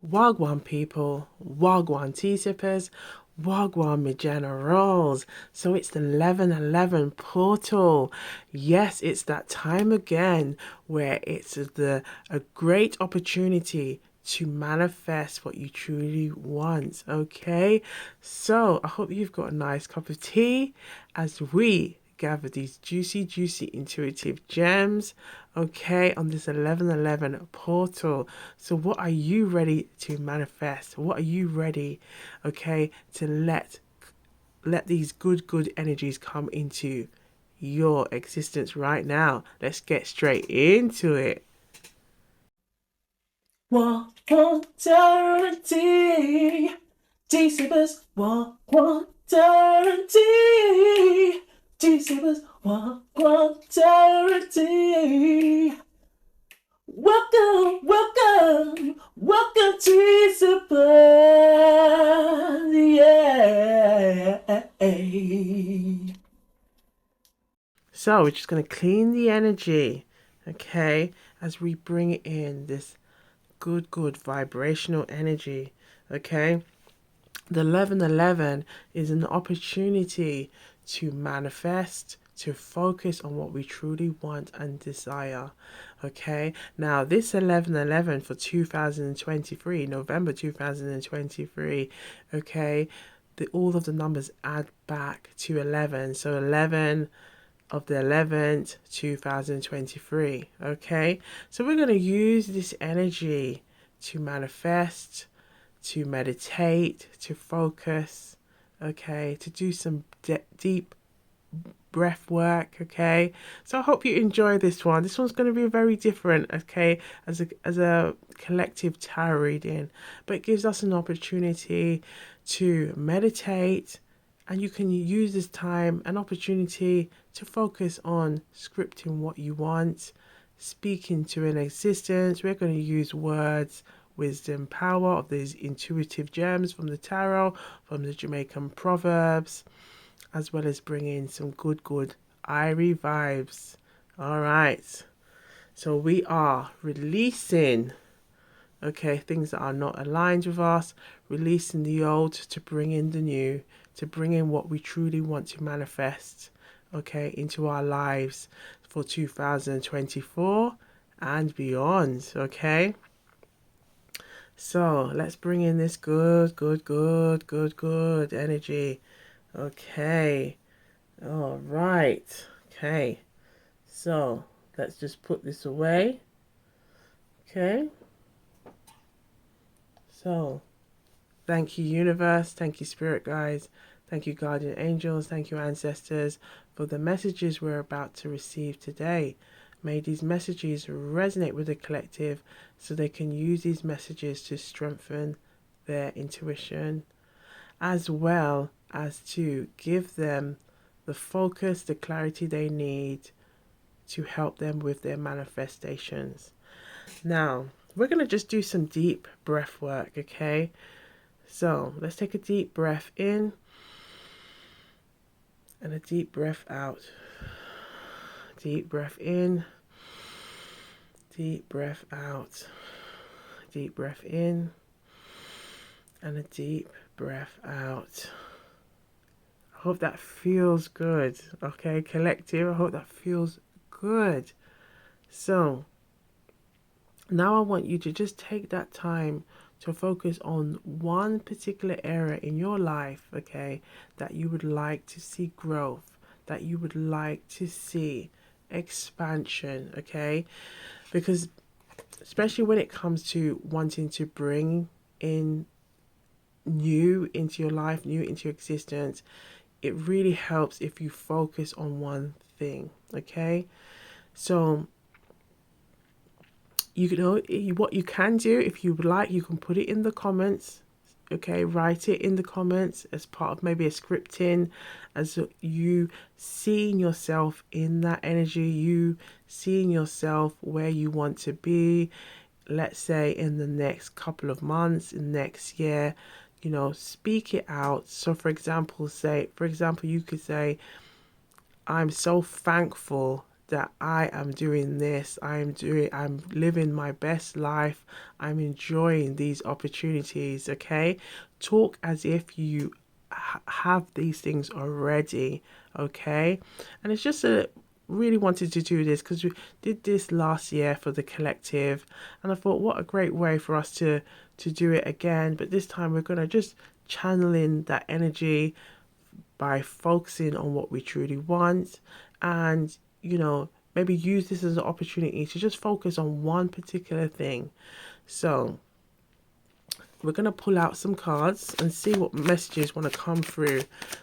Wagwan people, Wagwan tea sippers, Wagwan me generals. So it's the 1111 portal. Yes, it's that time again where it's a great opportunity to manifest what you truly want. Okay, so I hope you've got a nice cup of tea as we gather these juicy intuitive gems, okay, on this 1111 portal. So what are you ready to manifest? What are you ready, okay, to let these good energies come into your existence right now? Let's get straight into it. Guarantee. T-Savers, guarantee. T-Savers, guarantee. Welcome to T-Savers, yeah. So we're just going to clean the energy, okay, as we bring in this good vibrational energy, okay. The 1111 is an opportunity to manifest, to focus on what we truly want and desire. Okay, now this 1111 for 2023, November 2023, okay, all of the numbers add back to 11. So 11 of the 11th 2023. Okay, so we're going to use this energy to manifest, to meditate, to focus, okay, to do some deep breath work, okay. So I hope you enjoy this one. This one's going to be very different, okay, as a collective tarot reading, but it gives us an opportunity to meditate, and you can use this time an opportunity to focus on scripting what you want, speaking to an existence. We're going to use words, wisdom, power of these intuitive gems from the tarot, from the Jamaican proverbs, as well as bring in some good IRIE vibes. All right. So we are releasing, okay, things that are not aligned with us, releasing the old to bring in the new, to bring in what we truly want to manifest, okay, into our lives for 2024 and beyond, okay. So let's bring in this good energy. Okay. All right. Okay. So let's just put this away. Okay. So thank you, universe. Thank you, spirit guides. Thank you, guardian angels. Thank you, ancestors, for the messages we're about to receive today. May these messages resonate with the collective so they can use these messages to strengthen their intuition, as well as to give them the focus, the clarity they need to help them with their manifestations. Now, we're going to just do some deep breath work, okay? So let's take a deep breath in and a deep breath out. Deep breath in, deep breath out. Deep breath in and a deep breath out. I hope that feels good, okay, collective? I hope that feels good. So now I want you to just take that time to focus on one particular area in your life, okay, that you would like to see growth, that you would like to see expansion, okay? Because especially when it comes to wanting to bring in new into your life, new into your existence, it really helps if you focus on one thing, okay? So you know what you can do, if you would like, you can put it in the comments, okay, write it in the comments as part of maybe a scripting, as you seeing yourself in that energy, you seeing yourself where you want to be, let's say in the next couple of months, in next year, you know, speak it out. So for example, you could say, I'm so thankful that I am doing this, I'm living my best life, I'm enjoying these opportunities. Okay, talk as if you have these things already. Okay, and it's just a really wanted to do this because we did this last year for the collective, and I thought what a great way for us to do it again, but this time we're going to just channel in that energy by focusing on what we truly want, and maybe use this as an opportunity to just focus on one particular thing. So we're going to pull out some cards and see what messages want to come through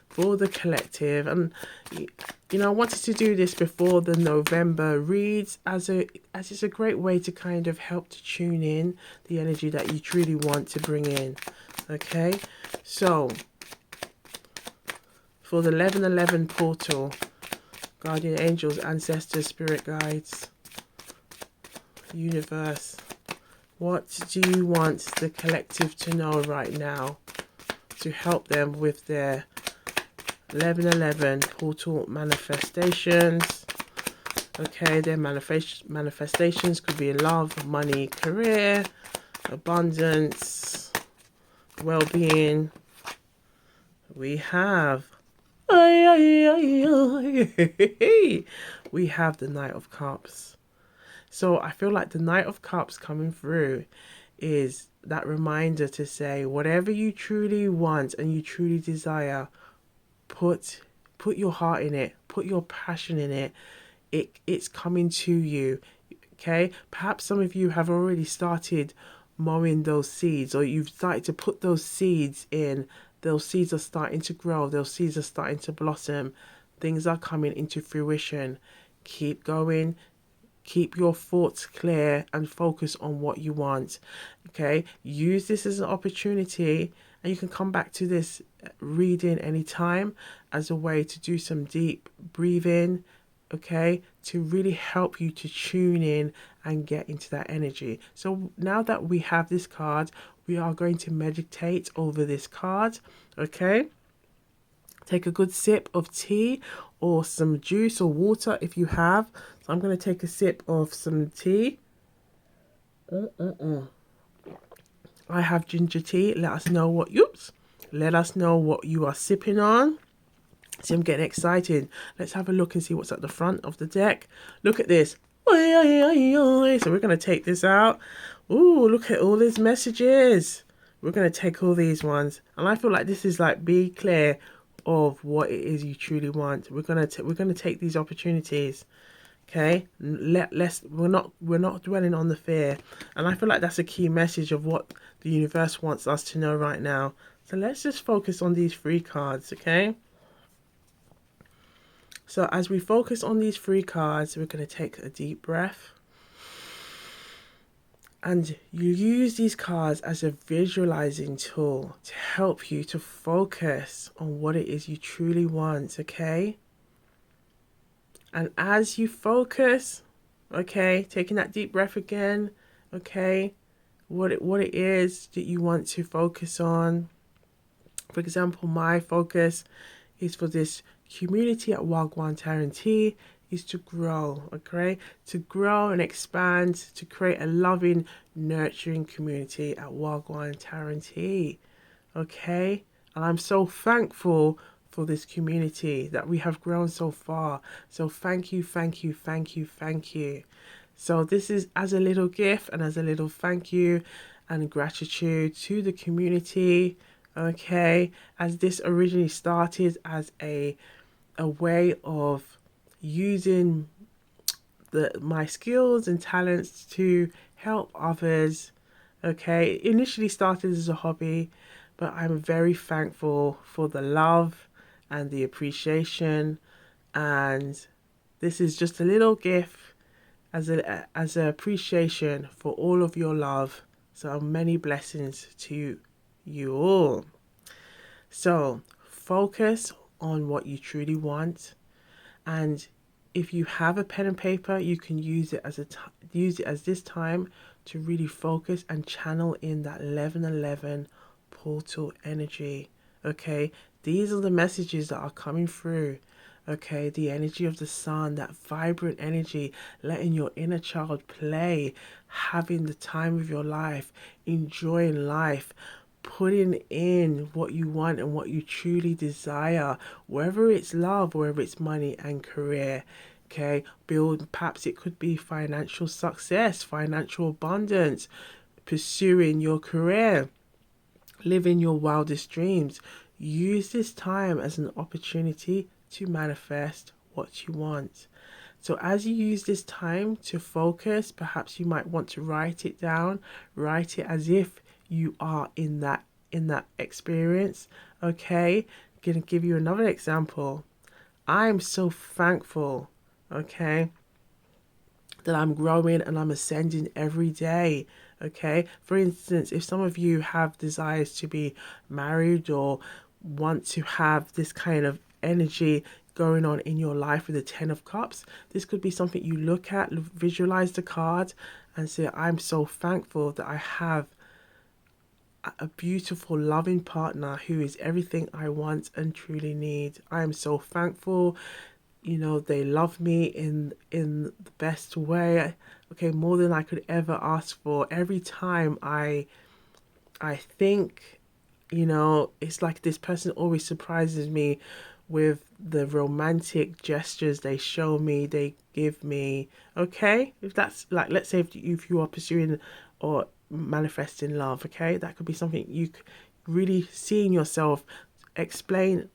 for the collective. And I wanted to do this before the November reads, as it's a great way to kind of help to tune in the energy that you truly want to bring in. Okay, so for the 1111 portal, guardian angels, ancestors, spirit guides, universe, what do you want the collective to know right now to help them with their 1111 portal manifestations? Okay, their manifestations could be in love, money, career, abundance, well-being. We have we have the Knight of Cups. So I feel like the Knight of Cups coming through is that reminder to say whatever you truly want and you truly desire, put your heart in it, put your passion in it. It's coming to you. Okay, perhaps some of you have already started mowing those seeds, or you've started to put those seeds in. Those seeds are starting to grow, those seeds are starting to blossom, things are coming into fruition. Keep going, keep your thoughts clear and focus on what you want. Okay, use this as an opportunity, and you can come back to this reading anytime as a way to do some deep breathing, okay, to really help you to tune in and get into that energy. So now that we have this card, we are going to meditate over this card. Okay, take a good sip of tea or some juice or water if you have. So I'm going to take a sip of some tea. I have ginger tea. Let us know what you are sipping on. See, I'm getting excited. Let's have a look and see what's at the front of the deck. Look at this. So we're going to take this out. Ooh, look at all these messages. We're going to take all these ones. And I feel like this is like, be clear of what it is you truly want. We're going to take these opportunities. Okay, we're not dwelling on the fear, and I feel like that's a key message of what the universe wants us to know right now. So let's just focus on these 3 cards. Okay, so as we focus on these 3 cards, we're going to take a deep breath, and you use these cards as a visualizing tool to help you to focus on what it is you truly want. Okay, and as you focus, okay, taking that deep breath again, okay, what it is that you want to focus on. For example, my focus is for this community at Wagwan Tarantee is to grow, okay, to grow and expand, to create a loving, nurturing community at Wagwan Tarantee, okay. And I'm so thankful for this community that we have grown so far. So thank you, thank you, thank you, thank you. So this is as a little gift and as a little thank you and gratitude to the community. Okay, as this originally started as a way of using my skills and talents to help others. Okay, it initially started as a hobby, but I'm very thankful for the love and the appreciation, and this is just a little gift as an appreciation for all of your love. So many blessings to you all. So focus on what you truly want, and if you have a pen and paper, you can use it as this time to really focus and channel in that 1111 portal energy. Okay, these are the messages that are coming through. Okay, the energy of the sun, that vibrant energy, letting your inner child play, having the time of your life, enjoying life, putting in what you want and what you truly desire, whether it's love, whether it's money and career. Okay, build, perhaps it could be financial success, financial abundance, pursuing your career, living your wildest dreams. Use this time as an opportunity to manifest what you want. So as you use this time to focus, perhaps you might want to write it down, write it as if you are in that experience. Okay? I'm gonna give you another example. I'm so thankful, okay, that I'm growing and I'm ascending every day. Okay, for instance, if some of you have desires to be married or want to have this kind of energy going on in your life with the 10 of cups, this could be something you look at, visualize the card and say, I'm so thankful that I have a beautiful loving partner who is everything I want and truly need. I am so thankful, they love me in the best way, okay, more than I could ever ask for. Every time I think, it's like this person always surprises me with the romantic gestures they show me, they give me. Okay, if that's like, let's say if you are pursuing or manifesting love, okay, that could be something you really see in yourself. Explain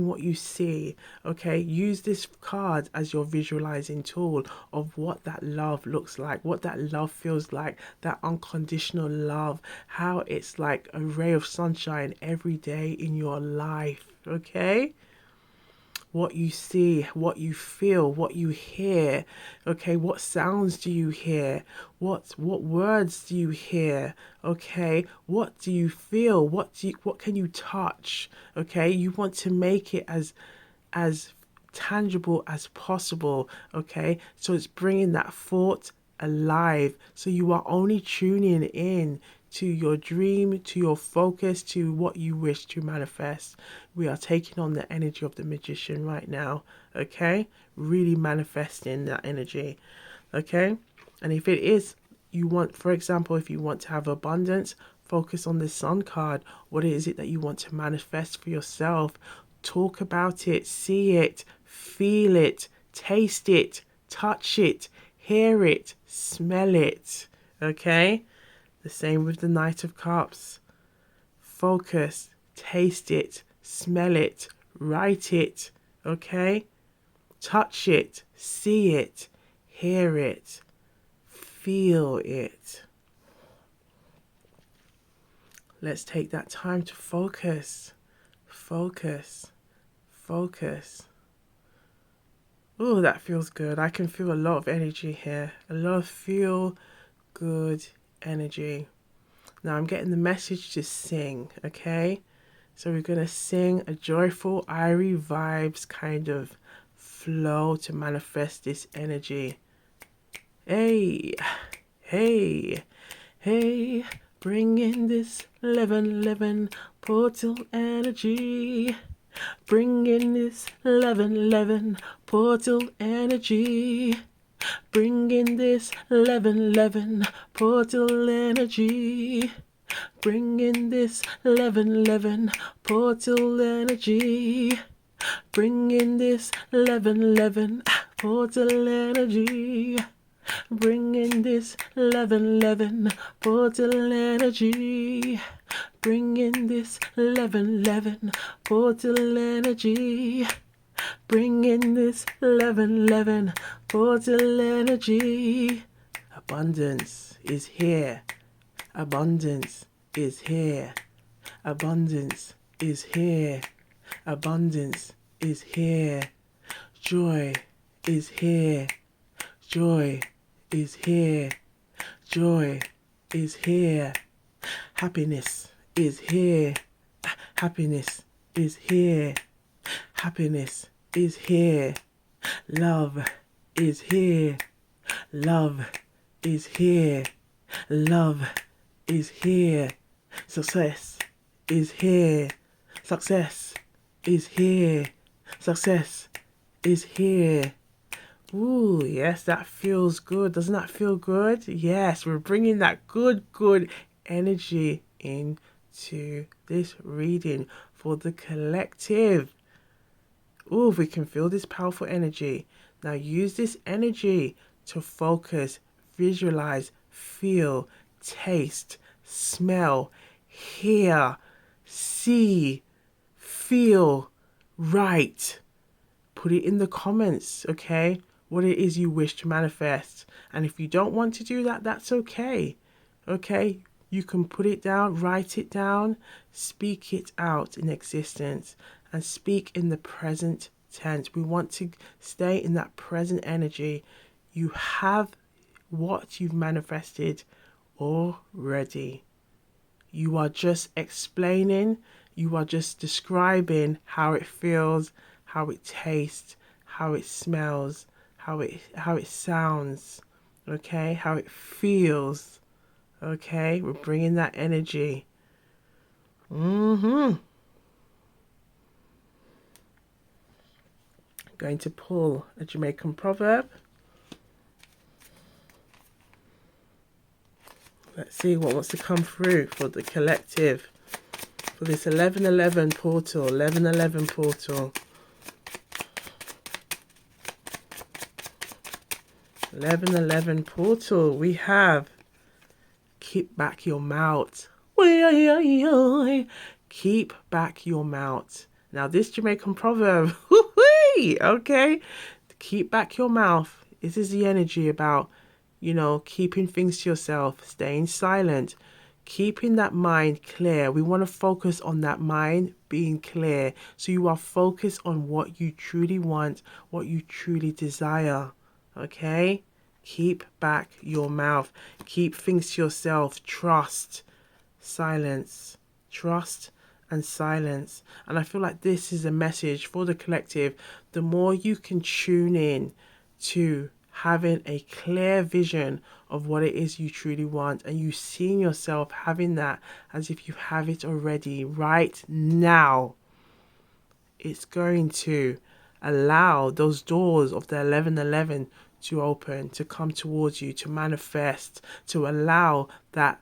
what you see. Okay, use this card as your visualizing tool of what that love looks like, what that love feels like, that unconditional love, how it's like a ray of sunshine every day in your life. Okay, what you see, what you feel, what you hear. Okay, what sounds do you hear? What words do you hear? Okay, what do you feel? What can you touch? Okay, you want to make it as tangible as possible. Okay, so it's bringing that thought alive. So you are only tuning in to your dream, to your focus, to what you wish to manifest. We are taking on the energy of the magician right now. Okay, really manifesting that energy. Okay, and if it is, you want, for example, if you want to have abundance, focus on the sun card. What is it that you want to manifest for yourself? Talk about it, see it, feel it, taste it, touch it, hear it, smell it. Okay? The same with the Knight of Cups. Focus, taste it, smell it, write it. Okay? Touch it, see it, hear it, feel it. Let's take that time to focus. Focus. Focus. Oh, that feels good. I can feel a lot of energy here. A lot of feel good energy. Now I'm getting the message to sing, okay? So we're going to sing a joyful IRIE vibes kind of flow to manifest this energy. Hey, hey, hey, bring in this 11 portal energy. Bring in this 11 portal energy. Bring in this 11 portal energy. Bring in this 11 portal energy. Bring in this 11 portal energy. Bring in this 11 portal energy. Bring in this 11 portal energy. Bring in this 11 portal energy. Abundance is here. Abundance is here. Abundance is here. Abundance is here. Joy is here. Joy is here. Joy is here. Happiness is here. Happiness is here. Happiness is here. Love is here. Love is here. Love is here. Success is here. Success is here. Success is here. Ooh, yes, that feels good. Doesn't that feel good? Yes, we're bringing that good energy into this reading for the collective. Ooh, we can feel this powerful energy. Now use this energy to focus, visualize, feel, taste, smell, hear, see, feel, write. Put it in the comments, okay? What it is you wish to manifest. And if you don't want to do that, that's okay. Okay? You can put it down, write it down, speak it out in existence, and speak in the present tense. We want to stay in that present energy. You have what you've manifested already. You are just explaining, you are just describing how it feels, how it tastes, how it smells, how it sounds, okay? How it feels, okay? We're bringing that energy. Going to pull a Jamaican proverb. Let's see what wants to come through for the collective. For this 1111 portal, 1111 portal. 1111 portal, we have keep back your mouth. Keep back your mouth. Now this Jamaican proverb, okay? Keep back your mouth. This is the energy about, keeping things to yourself, staying silent, keeping that mind clear. We want to focus on that mind being clear. So you are focused on what you truly want, what you truly desire. Okay? Keep back your mouth. Keep things to yourself. Trust. Silence. Trust and silence. And I feel like this is a message for the collective. The more you can tune in to having a clear vision of what it is you truly want, and you seeing yourself having that as if you have it already right now, it's going to allow those doors of the 1111 to open, to come towards you, to manifest, to allow that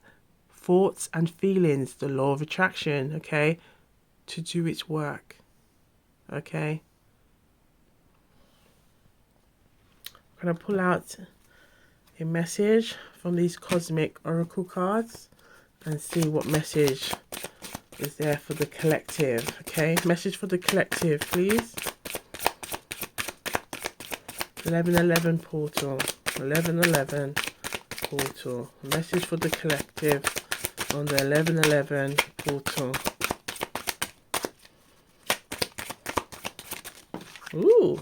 thoughts and feelings, the law of attraction, okay, to do its work. Okay, I'm going to pull out a message from these cosmic oracle cards and see what message is there for the collective. Okay, message for the collective, please. 1111 portal, 1111 portal. Message for the collective on the 1111 portal. Ooh,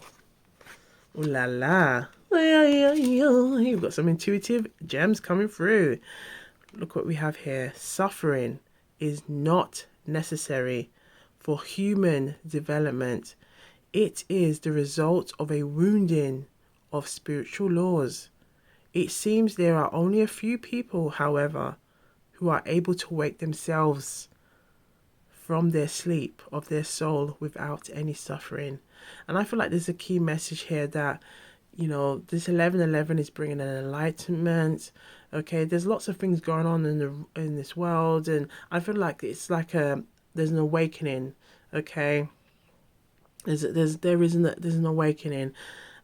ooh la la. You've got some intuitive gems coming through. Look what we have here. Suffering is not necessary for human development. It is the result of a wounding of spiritual laws. It seems there are only a few people, however, who are able to wake themselves from their sleep of their soul without any suffering. And I feel like there's a key message here that, this 1111 is bringing an enlightenment. Okay, there's lots of things going on in this world, and I feel like it's like there's an awakening. Okay, there's an awakening,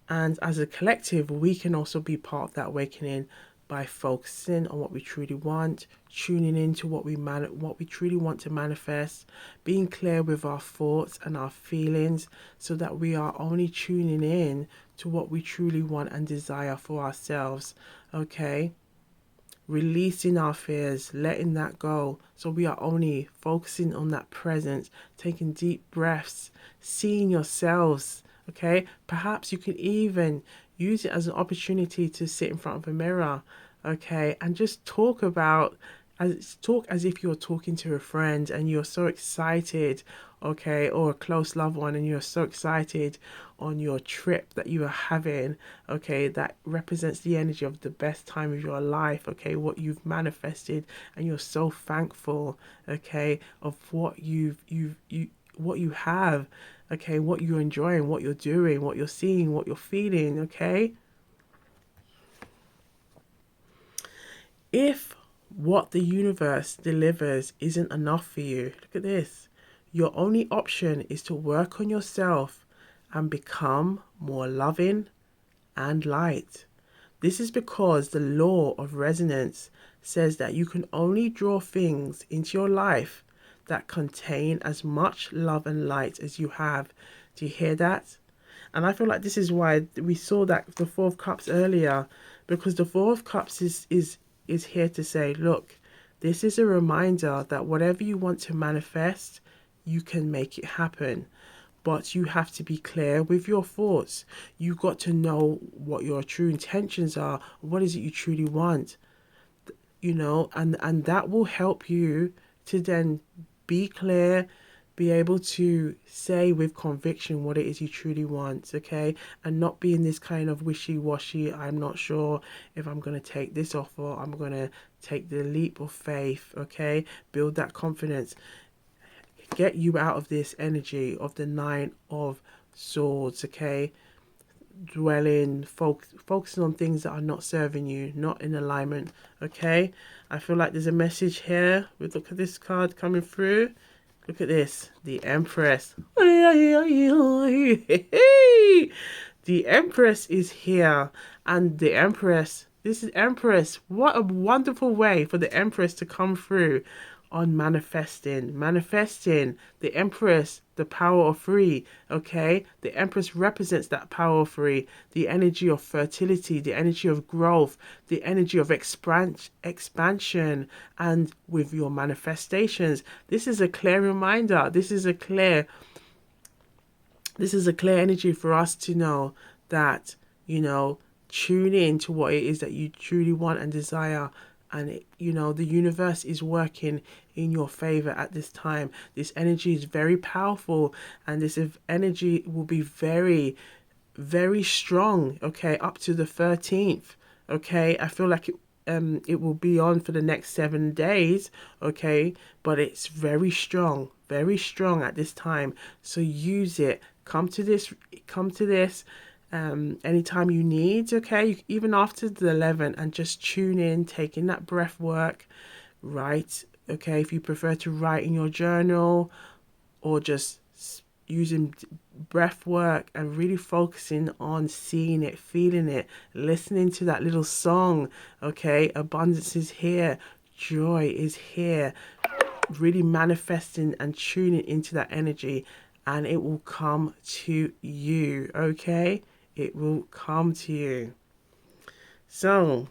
and as a collective, we can also be part of that awakening by focusing on what we truly want, tuning into what we truly want to manifest, being clear with our thoughts and our feelings, so that we are only tuning in to what we truly want and desire for ourselves. Okay, releasing our fears, letting that go, so we are only focusing on that present, taking deep breaths, seeing yourselves. Okay, perhaps you can even use it as an opportunity to sit in front of a mirror, okay, and just talk as if you're talking to a friend, and you're so excited, okay, or a close loved one, and you're so excited on your trip that you are having, okay, that represents the energy of the best time of your life, okay, what you've manifested, and you're so thankful, okay, of what you have, okay, what you're enjoying, what you're doing, what you're seeing, what you're feeling, okay? If what the universe delivers isn't enough for you, look at this. Your only option is to work on yourself and become more loving and light. This is because the law of resonance says that you can only draw things into your life that contain as much love and light as you have. Do you hear that? And I feel like this is why we saw that the Four of Cups earlier, because the Four of Cups is here to say, look, this is a reminder that whatever you want to manifest, you can make it happen. But you have to be clear with your thoughts. You've got to know what your true intentions are. What is it you truly want? You know, and that will help you to then be clear, be able to say with conviction what it is you truly want, okay? And not be in this kind of wishy-washy, I'm not sure if I'm going to take this offer, I'm going to take the leap of faith, okay? Build that confidence. Get you out of this energy of the Nine of Swords, okay? Dwelling, focusing on things that are not serving you, not in alignment, okay? I feel like there's a message here. We look at this card coming through. Look at this, the Empress. The Empress is here, and the Empress, this is Empress. What a wonderful way for the Empress to come through on manifesting the Empress, the power of three. Okay, the Empress represents that power of three, the energy of fertility, the energy of growth, the energy of expansion. And with your manifestations, this is a clear reminder, this is a clear energy for us to know that, you know, tune in to what it is that you truly want and desire. And you know, the universe is working in your favor at this time. This energy is very powerful, and this energy will be very, very strong, okay, up to the 13th. Okay, I feel like it will be on for the next 7 days, okay, but it's very strong at this time. So use it. Come to this anytime you need, okay? Even after the 11th, and just tune in, taking that breath work, write, okay? If you prefer to write in your journal, or just using breath work and really focusing on seeing it, feeling it, listening to that little song, okay? Abundance is here, joy is here. Really manifesting and tuning into that energy, and it will come to you, okay? It will come to you. So,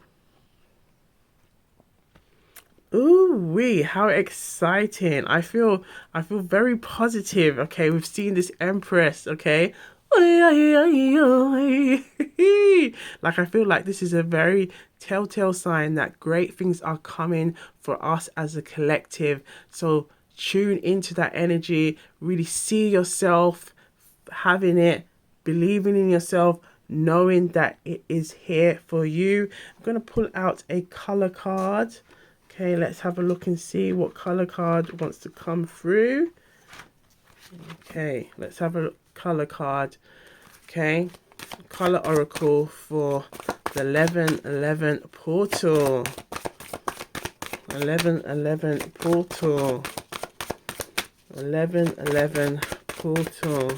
ooh how exciting. I feel very positive, okay? We've seen this Empress, okay? Like, I feel like this is a very telltale sign that great things are coming for us as a collective. So tune into that energy, really see yourself having it, believing in yourself, knowing that it is here for you. I'm going to pull out a color card. Okay, let's have a look and see what color card wants to come through. Okay, let's have a color card. Okay, color oracle for the 1111 portal. 1111 portal. 1111 portal.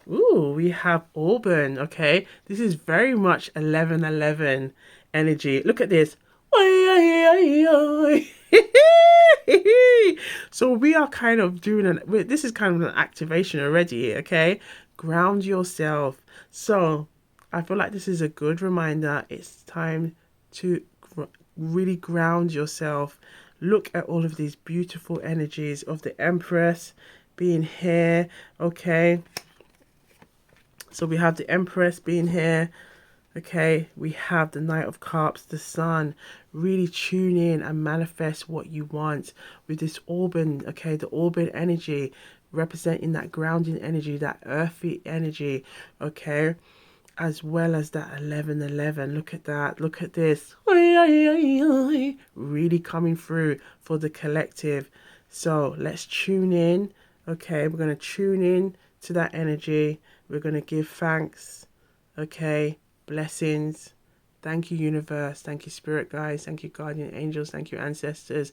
Ooh, we have Auburn, okay? This is very much 1111 energy. Look at this. So we are kind of doing this is kind of an activation already, okay? Ground yourself. So I feel like this is a good reminder. It's time to really ground yourself. Look at all of these beautiful energies of the Empress being here, okay? So we have the Empress being here, okay? We have the Knight of Cups, the Sun. Really tune in and manifest what you want with this Auburn, okay? The Auburn energy representing that grounding energy, that earthy energy, okay? as well as that 1111. Look at that. Look at this. Really coming through for the collective. So let's tune in. Okay, we're going to tune in to that energy. We're going to give thanks. Okay, blessings. Thank you, universe. Thank you, spirit guides. Thank you, guardian angels. Thank you, ancestors.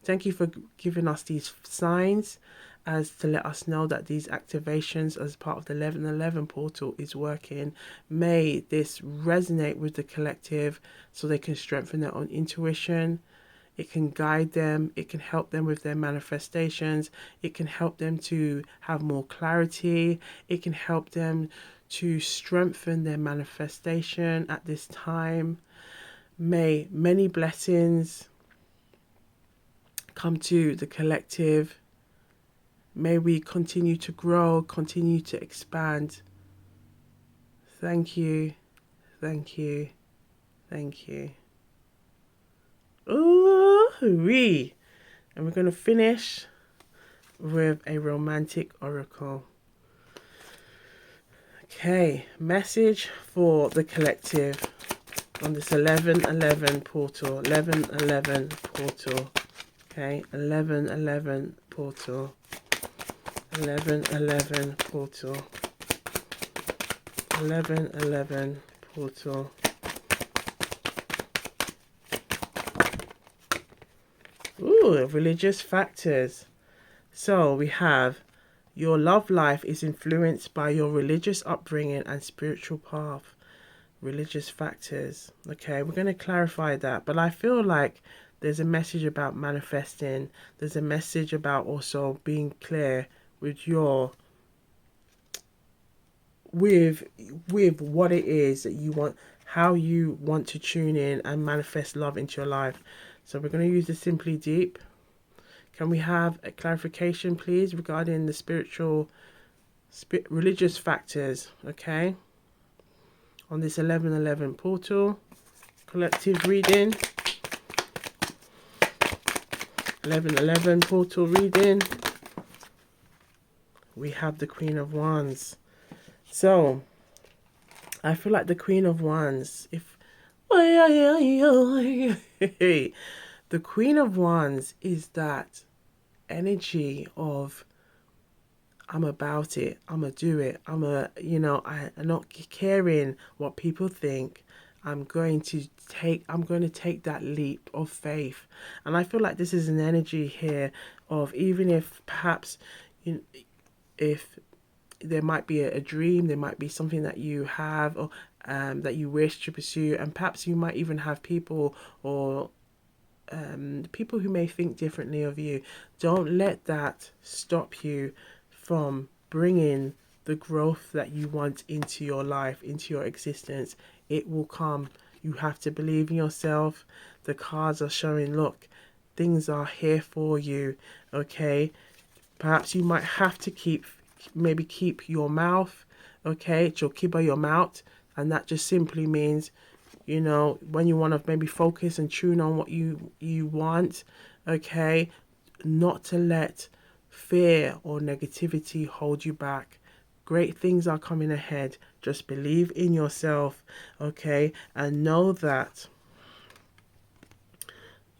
Thank you for giving us these signs as to let us know that these activations as part of the 1111 portal is working. May this resonate with the collective so they can strengthen their own intuition. It can guide them. It can help them with their manifestations. It can help them to have more clarity. It can help them to strengthen their manifestation at this time. May many blessings come to the collective. May we continue to grow, continue to expand. Thank you, thank you, thank you. Ooh-wee. And we're going to finish with a romantic oracle. Okay, message for the collective on this 1111 portal. 1111 portal. Okay, 1111 portal. 1111 portal. 1111 portal. Ooh, religious factors. So we have your love life is influenced by your religious upbringing and spiritual path. Religious factors. Okay, we're going to clarify that. But I feel like there's a message about manifesting. There's a message about also being clear with your with what it is that you want, how you want to tune in and manifest love into your life. So we're going to use the Simply Deep. Can we have a clarification, please, regarding the religious factors, okay? On this 1111 portal, collective reading. 1111 portal reading. We have the Queen of Wands. So, I feel like the Queen of Wands, the Queen of Wands is that energy of I'm about it, I'm gonna do it, I'm not caring what people think. I'm going to take that leap of faith. And I feel like this is an energy here of, even if perhaps if there might be a dream, there might be something that you have or that you wish to pursue, and perhaps you might even have people or people who may think differently of you. Don't let that stop you from bringing the growth that you want into your life, into your existence. It will come. You have to believe in yourself. The cards are showing, look, things are here for you, okay? Perhaps you might have to keep your mouth, okay? Chokiba your mouth, and that just simply means, when you want to maybe focus and tune on what you want, okay, not to let fear or negativity hold you back. Great things are coming ahead. Just believe in yourself, okay, and know that,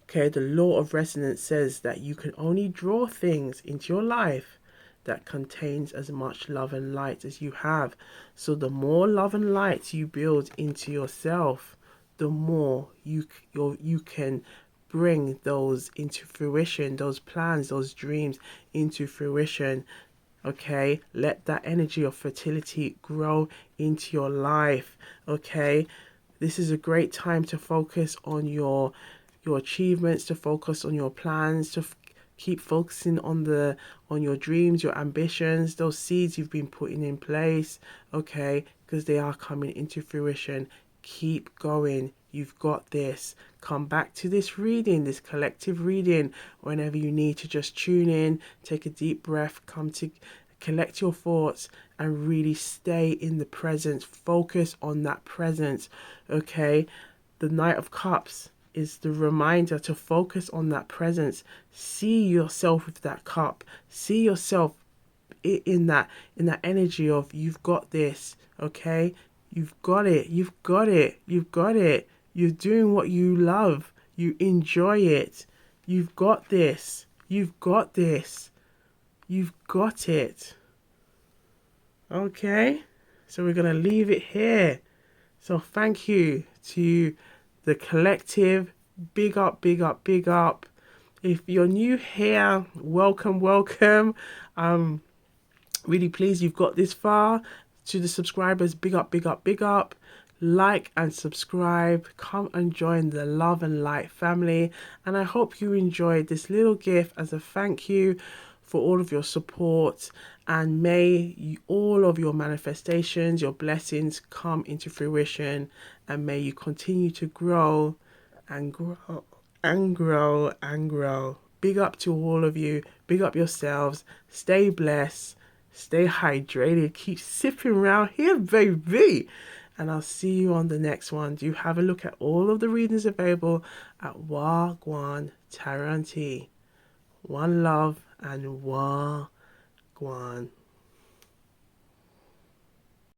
okay, the law of resonance says that you can only draw things into your life that contains as much love and light as you have. So the more love and light you build into yourself, the more you can bring those into fruition, those plans, those dreams into fruition. Okay, let that energy of fertility grow into your life. Okay, this is a great time to focus on your achievements, to focus on your plans, to keep focusing on your dreams, your ambitions, those seeds you've been putting in place, okay, because they are coming into fruition. Keep going. You've got this. Come back to this reading, this collective reading, whenever you need to just tune in, take a deep breath, collect your thoughts and really stay in the present. Focus on that present, okay? The Knight of Cups is the reminder to focus on that presence. See yourself with that cup. See yourself in that energy of you've got this, okay? You've got it. You've got it. You've got it. You're doing what you love. You enjoy it. You've got this. You've got this. You've got it. Okay? So we're going to leave it here. So thank you to the collective. Big up, big up, big up. If you're new here, welcome, welcome. Really pleased you've got this far. To the subscribers, big up, big up, big up. Like and subscribe. Come and join the Love and Light family. And I hope you enjoyed this little gift as a thank you for all of your support. And may all of your manifestations, your blessings come into fruition. And may you continue to grow and grow and grow and grow. Big up to all of you. Big up yourselves. Stay blessed. Stay hydrated. Keep sipping around here, baby. And I'll see you on the next one. Do have a look at all of the readings available at Gwan Taranti. One love and Gwan.